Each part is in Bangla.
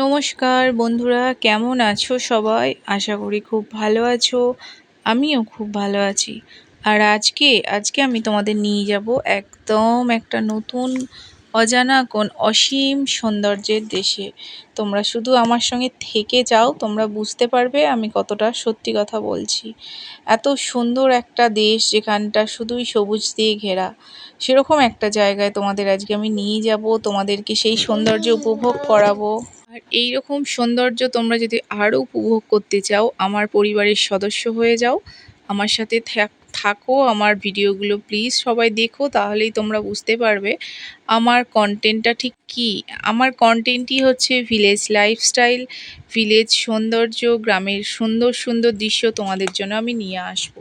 নমস্কার বন্ধুরা, কেমন আছো সবাই? আশা করি খুব ভালো আছো। আমিও খুব ভালো আছি। আর আজকে আমি তোমাদের নিয়ে যাব একদম একটা নতুন অজানা কোন অসীম সৌন্দর্যের দেশে। তোমরা শুধু আমার সঙ্গে থেকে যাও, তোমরা বুঝতে পারবে আমি কতটা সত্যি কথা বলছি। এত সুন্দর একটা দেশ যেখানটা শুধুই সবুজ দিয়ে ঘেরা। সেরকম একটা জায়গায় তোমাদের আজকে আমি নিয়ে যাব, তোমাদেরকে সেই সৌন্দর্য উপভোগ করাবো। আর এইরকম সৌন্দর্য তোমরা যদি আরও উপভোগ করতে চাও, আমার পরিবারের সদস্য হয়ে যাও, আমার সাথে থাকো, আমার ভিডিওগুলো প্লিজ সবাই দেখো, তাহলেই তোমরা বুঝতে পারবে আমার কন্টেন্টটা ঠিক কী। আমার কন্টেন্টই হচ্ছে ভিলেজ লাইফস্টাইল, ভিলেজ সৌন্দর্য, গ্রামের সুন্দর সুন্দর দৃশ্য তোমাদের জন্য আমি নিয়ে আসবো।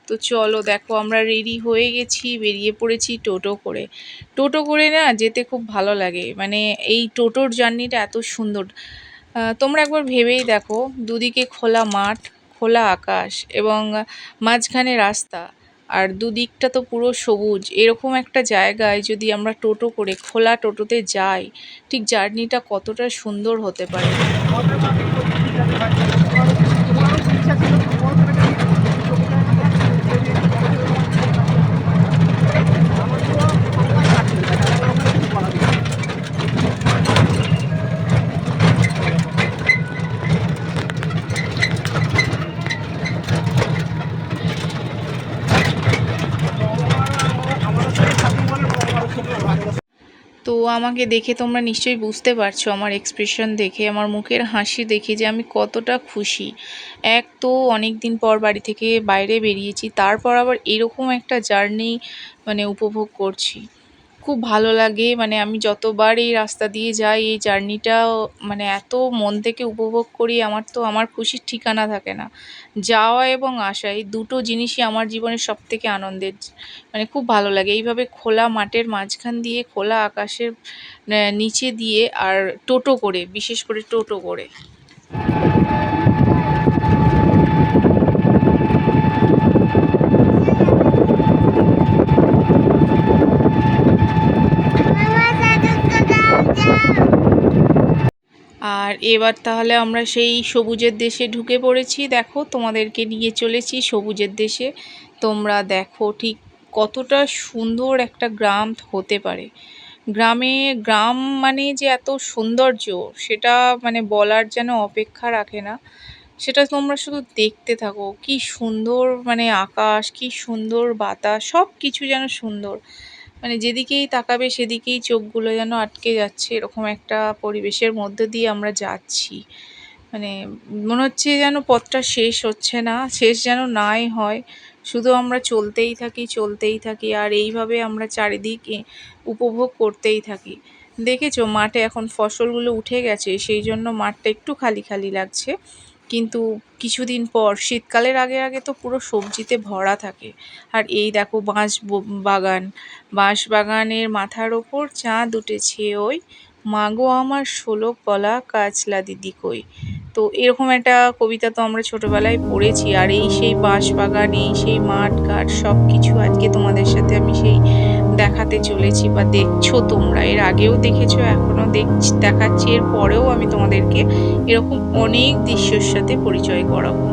তো চলো, দেখো আমরা রেডি হয়ে গেছি, বেরিয়ে পড়েছি টোটো করে। টোটো করে না যেতে খুব ভালো লাগে, মানে এই টোটোর জার্নিটা এত সুন্দর। তোমরা একবার ভেবেই দেখো, দুদিকে খোলা মাঠ, খোলা আকাশ এবং মাঝখানে রাস্তা, আর দুদিকটা তো পুরো সবুজ। এরকম একটা জায়গায় যদি আমরা টোটো করে, খোলা টোটোতে যাই, ঠিক জার্নিটা কতটা সুন্দর হতে পারে। তো আমাকে দেখে তোমরা নিশ্চয়ই বুঝতে পারছো, আমার এক্সপ্রেশন দেখে, আমার মুখের হাসি দেখে, যে আমি কতটা খুশি। এক তো অনেক দিন পর বাড়ি থেকে বাইরে বেরিয়েছি, তারপর আবার এরকম একটা জার্নি মানে উপভোগ করছি। খুব ভালো লাগে, মানে আমি যতবার এই রাস্তা দিয়ে যাই, এই জার্নিটা মানে এত মন থেকে উপভোগ করি, আমার খুশির ঠিকানা থাকে না। যাওয়া এবং আসা, এই দুটো জিনিসই আমার জীবনের সবথেকে আনন্দের। মানে খুব ভালো লাগে এইভাবে খোলা মাঠের মাঝখান দিয়ে, খোলা আকাশের নিচে দিয়ে, আর টোটো করে, বিশেষ করে টোটো করে। আর এবার তাহলে আমরা সেই সবুজের দেশে ঢুকে পড়েছি। দেখো, তোমাদেরকে নিয়ে চলেছি সবুজের দেশে। তোমরা দেখো ঠিক কতটা সুন্দর একটা গ্রাম হতে পারে। গ্রাম মানে যে এত সৌন্দর্য, সেটা মানে বলার যেন অপেক্ষা রাখে না। সেটা তোমরা শুধু দেখতে থাকো, কি সুন্দর মানে আকাশ, কি সুন্দর বাতাস, সব কিছু যেন সুন্দর। মানে যেদিকেই তাকাবে সেদিকেই চোখগুলো যেন আটকে যাচ্ছে, এরকম একটা পরিবেশের মধ্যে দিয়ে আমরা যাচ্ছি। মানে মনে হচ্ছে যেন পথটা শেষ হচ্ছে না, শেষ যেন নাই হয়, শুধু আমরা চলতেই থাকি, চলতেই থাকি, আর এইভাবে আমরা চারিদিকে উপভোগ করতেই থাকি। দেখেছো, মাঠে এখন ফসলগুলো উঠে গেছে, সেই জন্য মাঠটা একটু খালি খালি লাগছে। কিন্তু কিছুদিন পর, শীতকালের আগে আগে তো পুরো সবজিতে ভরা থাকে। আর এই দেখো বাঁশবাগানের মাথার ওপর চাঁদ উঠেছে ওই, মাগো আমার 16 কলা কাচলা দিদি কই। তো এরকম একটা কবিতা তো আমরা ছোটবেলায় পড়েছি। আর এই সেই বাঁশবাগান, এই সেই মাঠ ঘাট, সব কিছু আজকে তোমাদের সাথে আমি সেই দেখাতে চলেছি, বা দেখছো তোমরা। এর আগেও দেখেছো, এখনও দেখাচ্ছি, এর পরেও আমি তোমাদেরকে এরকম অনেক দৃশ্যের সাথে পরিচয় করাবো।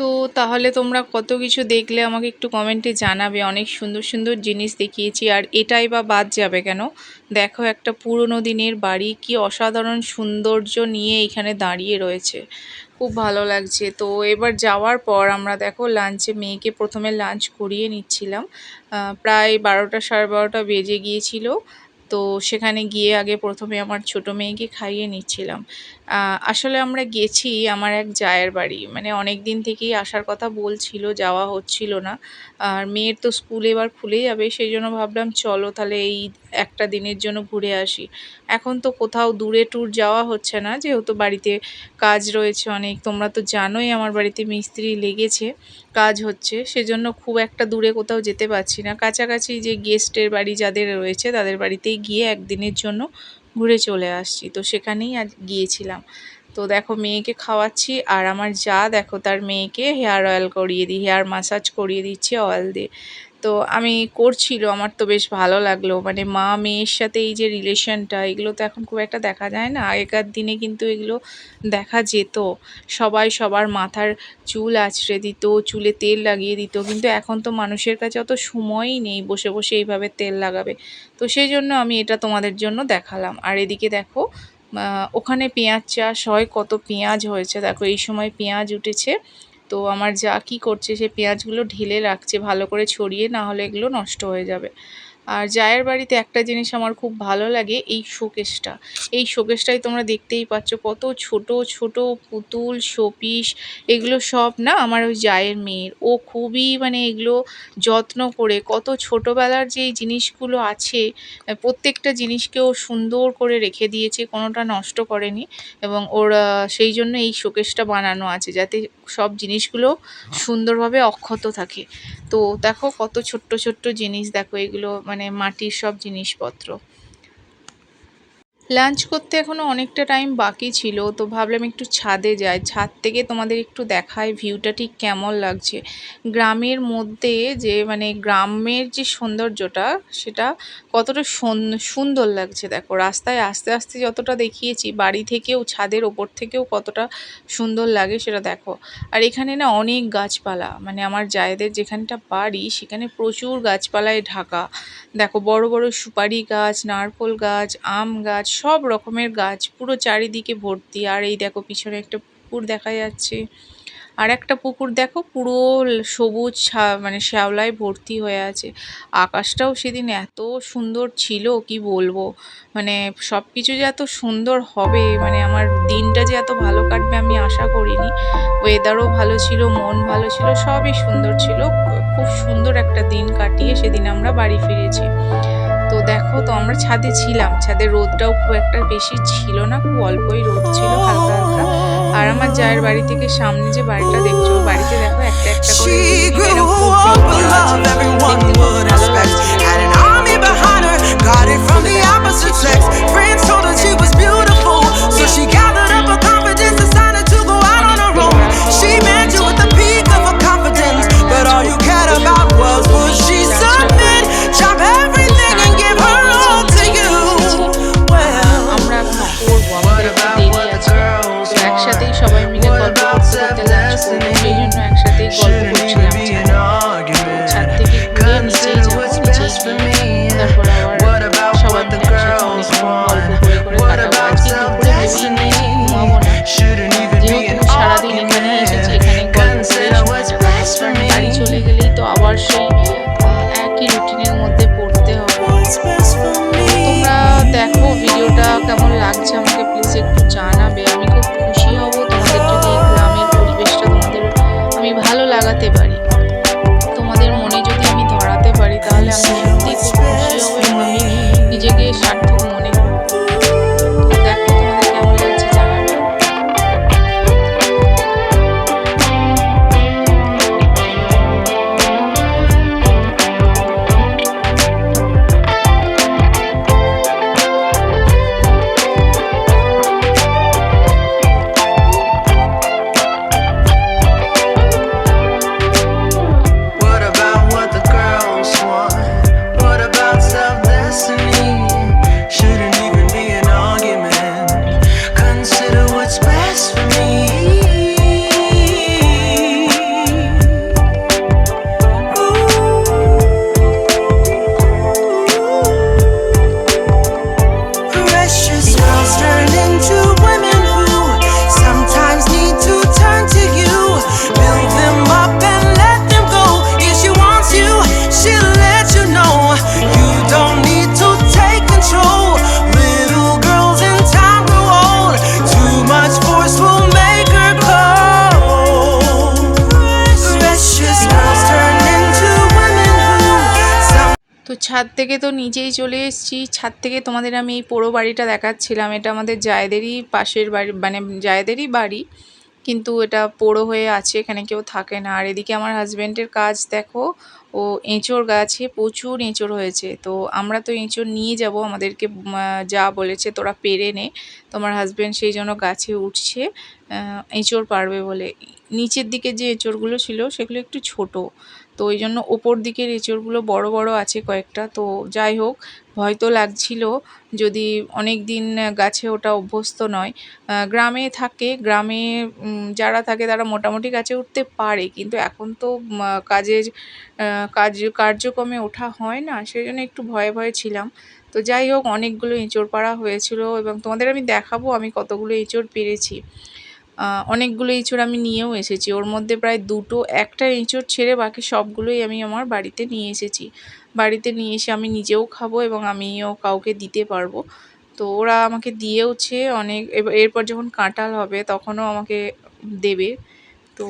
তো তাহলে তোমরা কত কিছু দেখলে আমাকে একটু কমেন্টে জানাবে। অনেক সুন্দর সুন্দর জিনিস দেখিয়েছি, আর এটাই বা বাদ যাবে কেন? দেখো একটা পুরনো দিনের বাড়ি কি অসাধারণ সৌন্দর্য নিয়ে এখানে দাঁড়িয়ে রয়েছে, খুব ভালো লাগছে। তো এবার যাওয়ার পর আমরা দেখো লাঞ্চে মেয়েকে প্রথমে লাঞ্চ করিয়ে নিচ্ছিলাম। প্রায় 12টা 12:30 বেজে গিয়েছিল। তো সেখানে গিয়ে আগে প্রথমে আমার ছোট মেয়েকে খাইয়ে নিচ্ছিলাম। আসলে আমরা গেছি আমার এক জায়ের বাড়ি, মানে অনেক দিন থেকেই আসার কথা বলছিল, যাওয়া হচ্ছিল না। আর মেয়ের তো স্কুল এবার খুলে যাবে, সেই জন্য ভাবলাম চলো তাহলে এই একটা দিনের জন্য ঘুরে আসি। এখন তো কোথাও দূরে ট্যুর যাওয়া হচ্ছে না, যেহেতু বাড়িতে কাজ রয়েছে অনেক। তোমরা তো জানোই আমার বাড়িতে মিস্ত্রি লেগেছে, কাজ হচ্ছে, সেজন্য খুব একটা দূরে কোথাও যেতে পারছি না। কাছাকাছি যে গেস্টের বাড়ি যাদের রয়েছে তাদের বাড়িতেই গিয়ে একদিনের জন্য ঘুরে চলে আসছি। তো সেখানেই আজ গিয়েছিলাম। তো দেখো মেয়েকে খাওয়াচ্ছি, আর আমার যা দেখো তার মেয়েকে হেয়ার অয়েল করিয়ে দিই, হেয়ার মাসাজ করিয়ে দিচ্ছে অয়েল দিয়ে। তো আমি করছিল, আমার তো বেশ ভালো লাগলো। মানে মা মেয়ের সাথে এই যে রিলেশনটা, এগুলো তো এখন খুব একটা দেখা যায় না। আগেকার দিনে কিন্তু এগুলো দেখা যেত। সবাই সবার মাথার চুল আঁচড়ে দিত, চুলে তেল লাগিয়ে দিত, কিন্তু এখন তো মানুষের কাছে অত সময়ই নেই বসে বসে এইভাবে তেল লাগাবে। তো সেই জন্য আমি এটা তোমাদের জন্য দেখালাম। আর এদিকে দেখো ওখানে পেঁয়াজ চাষ হয়, কত পেঁয়াজ হয়েছে দেখো, এই সময় পেঁয়াজ উঠেছে। তো আমার যা কি করছে, সে পেঁয়াজগুলো ঢেলে রাখছে ভালো করে ছড়িয়ে, না হলে এগুলো নষ্ট হয়ে যাবে। আর জায়ের বাড়িতে একটা জিনিস আমার খুব ভালো লাগে, এই শোকেসটা। এই শোকেসটাই তোমরা দেখতেই পাচ্ছ, কত ছোট ছোট পুতুল শোপিস। এগুলো সব না আমার ওই জায়ের মেয়ের, ও খুবই মানে এগুলো যত্ন করে, কত ছোটোবেলার যে এই জিনিসগুলো আছে প্রত্যেকটা জিনিসকে ও সুন্দর করে রেখে দিয়েছে, কোনোটা নষ্ট করেনি। এবং ওর সেই জন্য এই শোকেসটা বানানো আছে, যাতে সব জিনিসগুলো সুন্দরভাবে অক্ষত থাকে। তো দেখো কত ছোট্ট ছোট্ট জিনিস, দেখো এগুলো মানে মাটির সব জিনিসপত্র। লাঞ্চ করতে এখনও অনেকটা টাইম বাকি ছিল, তো ভাবলাম একটু ছাদে যাই, ছাদ থেকে তোমাদের একটু দেখায় ভিউটা ঠিক কেমন লাগছে। গ্রামের মধ্যে যে মানে গ্রামের যে সৌন্দর্যটা, সেটা কতটা সুন্দর লাগছে। দেখো রাস্তায় আস্তে আস্তে যতটা দেখিয়েছি, বাড়ি থেকেও ছাদের ওপর থেকেও কতটা সুন্দর লাগে সেটা দেখো। আর এখানে না অনেক গাছপালা, মানে আমার জায়েদের যেখানটা বাড়ি সেখানে প্রচুর গাছপালায় ঢাকা। দেখো বড় বড় সুপারি গাছ, নারকেল গাছ, আম গাছ, সব রকমের গাছ পুরো চারিদিকে ভর্তি। আর এই দেখো পিছনে একটা পুকুর দেখা যাচ্ছে, আর একটা পুকুর দেখো পুরো সবুজ মানে শ্যাওলায় ভর্তি হয়ে আছে। আকাশটাও সেদিন এত সুন্দর ছিল কি বলবো, মানে সব কিছু যে এত সুন্দর হবে, মানে আমার দিনটা যে এত ভালো কাটবে আমি আশা করিনি। ওয়েদারও ভালো ছিল, মন ভালো ছিল, সবই সুন্দর ছিল। খুব সুন্দর একটা দিন কাটিয়ে সেদিন আমরা বাড়ি ফিরেছি। তো দেখো, তো আমরা ছাদে ছিলাম, ছাদের রোদটাও খুব একটা বেশি ছিল না, খুব অল্পই রোদ ছিল, হালকা হালকা। আর আমার জায়ের বাড়ি থেকে সামনে যে বাড়িটা দেখছো, বাড়িতে দেখো একটা একটা করে এরকম করা আছে, দেখতে খুব ভালো একসাথেই সবাই মিলে গল্প করতে করতে লাঞ্চ করবো, সেই জন্য একসাথেই গল্প করছিলাম। ছাদ থেকে ঘুরে নিচেই যাবো, নিচেই গিয়ে তারপর আবার সবাই মিলে একসাথে অনেকক্ষণ গল্প করে করে কাটাবো। আজকে দুপুরে ভেবেই নিয়ে ঘুমাবো না, যেহেতু সারাদিন এখানে এসেছি, এখানে গল্প করে সময় কাটাবো। বাড়ি চলে গেলেই তো আবার সেই একই রুটিনের মধ্যে পড়তে হবে। তোমরা দেখো ভিডিওটা কেমন লাগছে আমাকে প্লিজ একটু জানাবে। আমি খুব খুশি হব তোমাদের যদি এই গ্রামের পরিবেশটা তোমাদের আমি ভালো লাগাতে পারি, তোমাদের মনে যদি আমি ধরাতে পারি, তাহলে আমি সত্যি খুব খুশি হব এবং আমি নিজেকে সার্থক মনে করব। দেখো তোমাদের কেমন লাগছে জানাবে। ছাদ থেকে তো নিচেই চলে এসেছি। ছাদ থেকে তোমাদের আমি এই পোড়ো বাড়িটা দেখাচ্ছিলাম। এটা আমাদের জায়েদেরই পাশের বাড়ি, মানে জায়েদেরই বাড়ি, কিন্তু এটা পোড়ো হয়ে আছে, এখানে কেউ থাকে না। আর এদিকে আমার হাজব্যান্ডের কাজ দেখো, ও এঁচোড় গাছে প্রচুর এঁচোড় হয়েছে। তো আমরা তো এঁচোড় নিয়ে যাব, আমাদেরকে যা বলেছে তোরা পেরে নে। তোমার হাজব্যান্ড সেই জন্য গাছে উঠছে এঁচোড় পারবে বলে। নিচের দিকে যে এঁচোড়গুলো ছিল সেগুলো একটু ছোট, তো ওই জন্য ওপর দিকের এঁচোড়গুলো বড় বড় আছে কয়েকটা। তো যাই হোক, ভয় তো লাগছিল, যদি অনেক দিন গাছে ওটা অভ্যস্ত নয়। গ্রামে থাকে, গ্রামে যারা থাকে তারা মোটামুটি গাছে উঠতে পারে, কিন্তু এখন তো কাজের কার্যক্রমে ওঠা হয় না, সেই জন্য একটু ভয়ে ভয়ে ছিলাম। তো যাই হোক, অনেকগুলো এঁচোড় পাড়া হয়েছিল এবং তোমাদের আমি দেখাবো আমি কতগুলো এঁচোড় পেরেছি। অনেকগুলো এঁচোড় আমি নিয়েও এসেছি, ওর মধ্যে প্রায় একটা এঁচোড় ছেড়ে বাকি সবগুলোই আমি আমার বাড়িতে নিয়ে এসেছি। বাড়িতে নিয়ে এসে আমি নিজেও খাবো এবং আমিও কাউকে দিতে পারবো। তো ওরা আমাকে দিয়েওছে অনেক, এরপর যখন কাঁঠাল হবে তখনও আমাকে দেবে। তো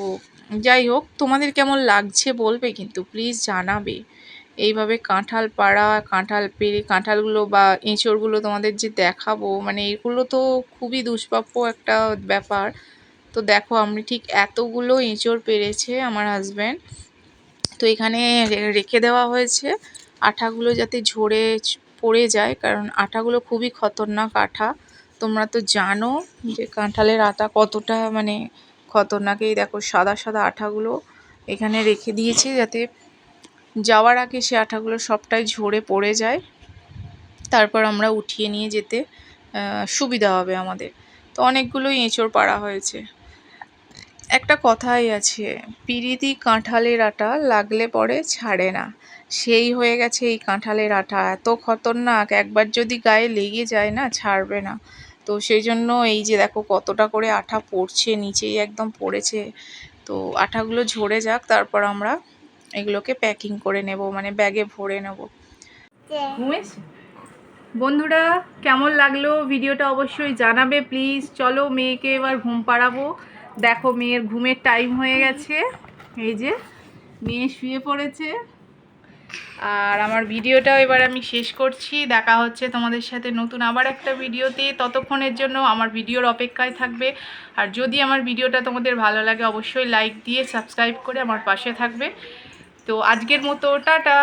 যাই হোক, তোমাদের কেমন লাগছে বলবে কিন্তু, প্লিজ জানাবে। এইভাবে কাঁঠাল পাড়া, কাঁঠাল পেড়ে, কাঁঠালগুলো বা এঁচোড়গুলো তোমাদের যে দেখাবো, মানে এগুলো তো খুবই দুষ্প্রাপ্য একটা ব্যাপার। তো দেখো, আমি ঠিক এতগুলো এঁচোড় পেরেছে আমার হাজব্যান্ড। তো এখানে রেখে দেওয়া হয়েছে আঠাগুলো যাতে ঝরে পড়ে যায়, কারণ আঠাগুলো খুবই খতরনাক আঠা। তোমরা তো জানো যে কাঁঠালের আটা কতটা মানে খতরনাক। এই দেখো সাদা সাদা আঠাগুলো এখানে রেখে দিয়েছি, যাতে যাওয়ার আগে সে আঠাগুলো সবটাই ঝরে পড়ে যায়, তারপর আমরা উঠিয়ে নিয়ে যেতে সুবিধা হবে আমাদের। তো অনেকগুলোই এঁচোড় পাড়া হয়েছে। একটা কথাই আছে, পিরিতি কাঁঠালের আটা লাগলে পরে ছাড়ে না, সেই হয়ে গেছে এই কাঁঠালের আটা। এত খতরনাক, একবার যদি গায়ে লেগে যায় না, ছাড়বে না। তো সেই জন্য এই যে দেখো কতটা করে আঠা পড়ছে, নিচেই একদম পড়েছে। তো আঠাগুলো ঝরে যাক, তারপর আমরা এগুলোকে প্যাকিং করে নেব, মানে ব্যাগে ভরে নেব। বন্ধুরা, কেমন লাগলো ভিডিওটা অবশ্যই জানাবে প্লিজ। চলো মেয়েকে এবার ঘুম পাড়াবো। দেখো মেয়ের ঘুমের টাইম হয়ে গেছে, এই যে মেয়ে শুয়ে পড়েছে। আর আমার ভিডিওটাও এবার আমি শেষ করছি। দেখা হচ্ছে তোমাদের সাথে নতুন আবার একটা ভিডিওতে। ততক্ষণের জন্য আমার ভিডিওর অপেক্ষায় থাকবে। আর যদি আমার ভিডিওটা তোমাদের ভালো লাগে অবশ্যই লাইক দিয়ে সাবস্ক্রাইব করে আমার পাশে থাকবে। তো আজকের মতো টাটা।